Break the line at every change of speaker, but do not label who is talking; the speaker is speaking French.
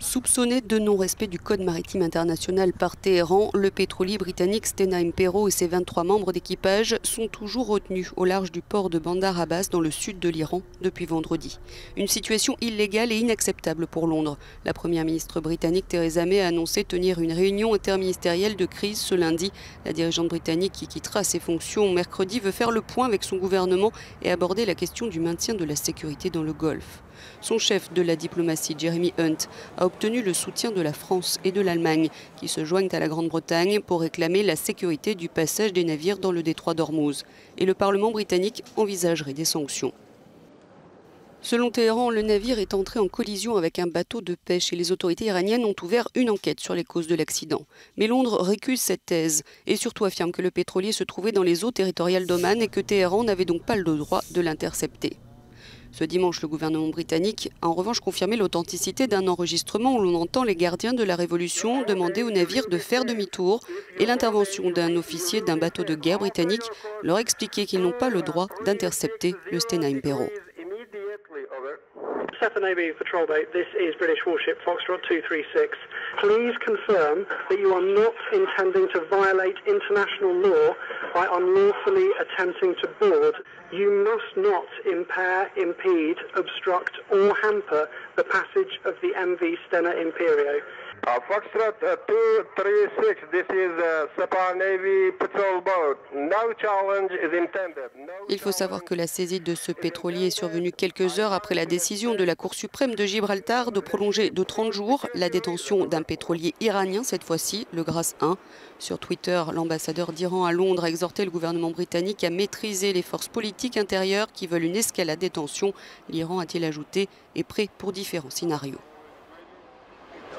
Soupçonné de non-respect du code maritime international par Téhéran, le pétrolier britannique Stena Impero et ses 23 membres d'équipage sont toujours retenus au large du port de Bandar Abbas dans le sud de l'Iran depuis vendredi. Une situation illégale et inacceptable pour Londres. La première ministre britannique Theresa May a annoncé tenir une réunion interministérielle de crise ce lundi. La dirigeante britannique qui quittera ses fonctions mercredi veut faire le point avec son gouvernement et aborder la question du maintien de la sécurité dans le Golfe. Son chef de la diplomatie, Jeremy Hunt, a obtenu le soutien de la France et de l'Allemagne, qui se joignent à la Grande-Bretagne pour réclamer la sécurité du passage des navires dans le détroit d'Ormuz. Et le Parlement britannique envisagerait des sanctions. Selon Téhéran, le navire est entré en collision avec un bateau de pêche et les autorités iraniennes ont ouvert une enquête sur les causes de l'accident. Mais Londres récuse cette thèse et surtout affirme que le pétrolier se trouvait dans les eaux territoriales d'Oman et que Téhéran n'avait donc pas le droit de l'intercepter. Ce dimanche, le gouvernement britannique a en revanche confirmé l'authenticité d'un enregistrement où l'on entend les gardiens de la Révolution demander au navire de faire demi-tour et l'intervention d'un officier d'un bateau de guerre britannique leur expliquer qu'ils n'ont pas le droit d'intercepter le Stena Impero.
SEPA Navy patrol boat, this is British warship Foxtrot 236. Please confirm that you are not intending to violate international law by unlawfully attempting to board. You must not impair, impede, obstruct or hamper the passage of the MV Stena Imperio.
Foxtrot 236, this is SEPA Navy patrol boat. No challenge is intended.
Il faut savoir que la saisie de ce pétrolier est survenue quelques heures après la décision de la Cour suprême de Gibraltar de prolonger de 30 jours la détention d'un pétrolier iranien, cette fois-ci, le Grace 1. Sur Twitter, l'ambassadeur d'Iran à Londres a exhorté le gouvernement britannique à maîtriser les forces politiques intérieures qui veulent une escalade des tensions. L'Iran, a-t-il ajouté, est prêt pour différents scénarios.